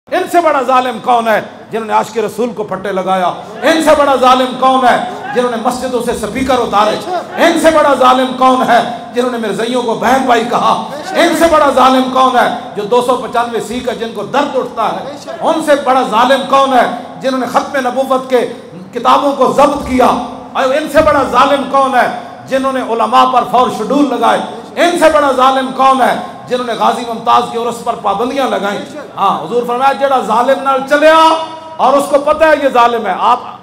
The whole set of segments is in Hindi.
इनसे बड़ा जालिम कौन है जिन्होंने आशिक रसूल को फट्टे लगाया? इनसे बड़ा जालिम कौन है जिन्होंने मस्जिदों से स्पीकर उतारे? इनसे बड़ा जालिम कौन है जिन्होंने मिर्ज़इयों को बहन भाई कहा? इनसे बड़ा जालिम कौन है जो 295 सीख है जिनको दर्द उठता है? उनसे बड़ा जालिम कौन है जिन्होंने खत्म नबूवत के किताबों को जब्त किया? और इनसे बड़ा जालिम कौन है जिन्होंने उलमा पर फौर शेड्यूल लगाए? इनसे बड़ा जालिम कौन है जिन्होंने गाजी मुमताज के उर्स पर पाबंदियां लगाई? हाँ, हुजूर फरमाया जेड़ा जालिम नाल चलिया और उसको पता है ये जालिम है। आप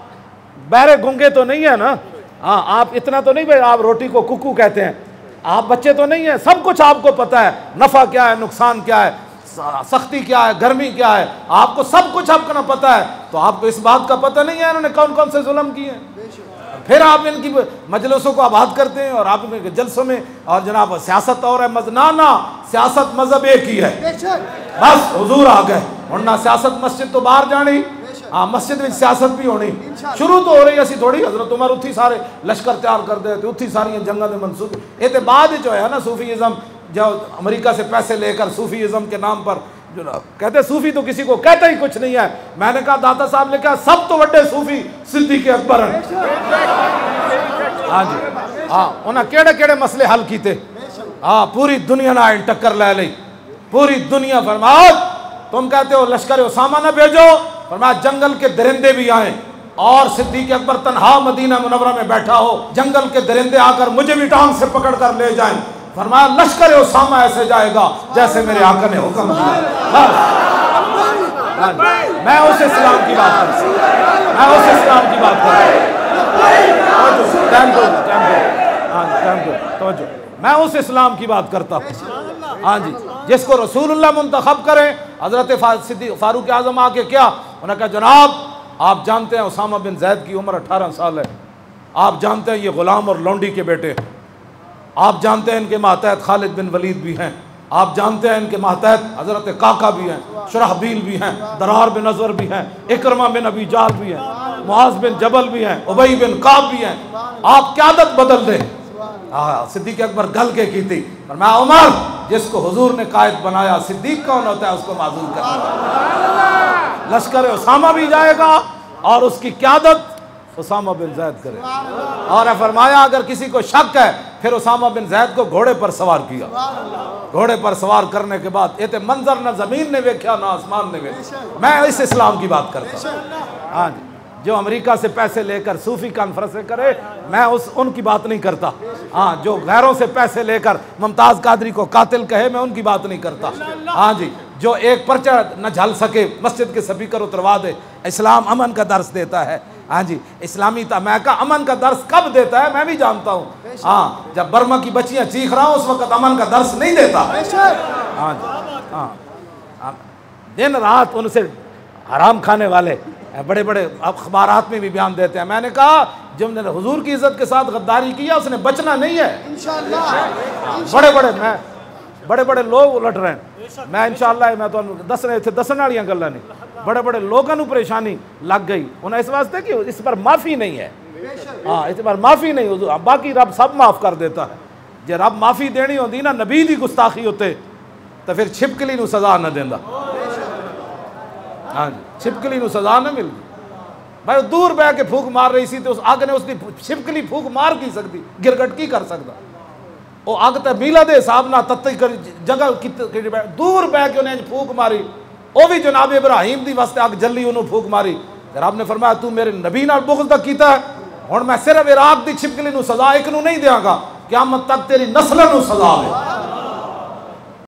बहरे गूंगे तो नहीं है ना? हाँ, आप इतना तो नहीं भाई आप रोटी को कुकू कहते हैं, आप बच्चे तो नहीं है, सब कुछ आपको पता है, नफा क्या है, नुकसान क्या है, सख्ती क्या है, गर्मी क्या है, आपको सब कुछ आपको ना पता है। तो आपको इस बात का पता नहीं है इन्होंने कौन कौन से जुल्म किए? फिर आप इनकी मजलिसों को आबाद करते हैं और आप इनके जलसों में और जनाब सियासत और है मजनाना सियासत मजहब एक ही है। बस हुजूर आ गए वरना सियासत मस्जिद तो बाहर जानी, हाँ मस्जिद में सियासत भी होनी शुरू तो हो रही है। थोड़ी हजरत उमर उत्थी सारे लश्कर तैयार कर दे उत्थी सारी जंगा के मनसूबे ये तो बाद जो है ना सूफीज़म जो अमेरिका से पैसे लेकर सूफीज़म के नाम पर जो कहते सूफी तो किसी को कहता ही कुछ नहीं है। मैंने कहा दाता साहब ने कहा सब तो बड़े सूफी सिद्दीक़ अकबर हैं। हाँ जी, हाँ उन्हें केड़े केड़े मसले हल किए? हाँ पूरी दुनिया ना टक्कर ले ली, पूरी दुनिया। फरमाओ तुम कहते हो लश्कर उसामा ना भेजो, फरमाया जंगल के दरिंदे भी आए और सिद्दीक़ अकबर तन्हा मदीना मुनव्वरा में बैठा हो, जंगल के दरिंदे आकर मुझे भी टांग से पकड़ कर ले जाएं। फरमाया लश्कर उसामा ऐसे जाएगा जैसे मेरे आका ने हुक्म दिया। मैं उस इस्लाम की बात कर रहा हूं, मैं उस इस्लाम की बात कर रहा हूं, मैं उस इस्लाम की बात करता हूँ। हाँ जी, जिसको रसूलुल्लाह मुंतखब करें। हजरत फारूक आजम आके क्या उन्होंने कहा जनाब आप जानते हैं उसामा बिन जैद की उम्र 18 साल है, आप जानते हैं ये गुलाम और लौंडी के बेटे, आप जानते हैं इनके मातहत खालिद बिन वलीद भी हैं, आप जानते हैं इनके मातहत हजरत काका भी हैं, शुरहबील भी हैं, दरार बिन अज़वर भी हैं, इकरमा बिन अबी जाल भी हैं, मुआज़ बिन जबल भी हैं, उबई बिन काब भी हैं। आप क़यादत बदल दें। हाँ सिद्दीक़ अकबर गल के की थी और मैं उमर जिसको हुजूर ने कायद बनाया सिद्दीक़ कौन होता है उसको माजूर करना। लश्कर उसामा भी जाएगा और उसकी क़यादत उसामा बिन जैद करे। और फरमाया अगर किसी को शक है फिर उसामा बिन जैद को घोड़े पर सवार किया। घोड़े पर सवार करने के बाद ये मंजर न जमीन ने देखा ना आसमान ने देखा। मैं इस इस्लाम की बात करता हूँ। हाँ जी, जो अमेरिका से पैसे लेकर सूफी कॉन्फ्रेंस करे मैं उनकी बात नहीं करता। हाँ, जो गैरों से पैसे लेकर मुमताज़ कादरी को कातिल कहे मैं उनकी बात नहीं करता। हाँ जी, जो एक पर्चा न झल सके मस्जिद के स्पीकर उतरवा दे। इस्लाम अमन का दर्स देता है। हाँ जी, इस्लामी मैं का अमन का दर्स कब देता है मैं भी जानता हूँ। हाँ, जब बर्मा की बच्चियाँ चीख रहा हूँ उस वक्त अमन का दर्स नहीं देता। हाँ जी, हाँ दिन रात उनसे हराम खाने वाले बड़े बड़े अखबारात में भी बयान देते हैं। मैंने कहा जिसने हुजूर की इज्जत के साथ गद्दारी किया उसने बचना नहीं है इंशाअल्लाह। बड़े बड़े लोग उलट रहे हैं। मैं इंशाअल्लाह मैं तो दस रहे थे दसन वाली गल्लां नहीं, बड़े बड़े लोगों को परेशानी लग गई उन्हें इस वास्ते कि इस पर माफ़ी नहीं है। हाँ, इस पर माफ़ी नहीं हुजूर, बाकी रब सब माफ़ कर देता है। जो रब माफ़ी देनी होती ना नबी दी गुस्ताखी होते तो फिर छिपकली नूं सजा न देंदा। हाँ, छिपकली नूं सजा न मिलती। भाई दूर बह के फूक मार रही सी तो उस अग ने उसकी छिपकली फूक मार की सकती, गिरगट की कर सकता। वो अग तो मीला के हिसाब ना तत्ती कर जगह दूर बह के उन्हें फूक मारी। वो भी जनाब इब्राहिम दी वास्ते अग जल्ली उन्होंने फूक मारी। रब ने फरमाया तू मेरे नबी नाल बुग़्ज़ दा कीता है, हुण मैं सिर्फ इराक दी छिपकली नूं सजा एक नूं नहीं देंगा, क़यामत तक तेरी नस्ल नूं सजा है।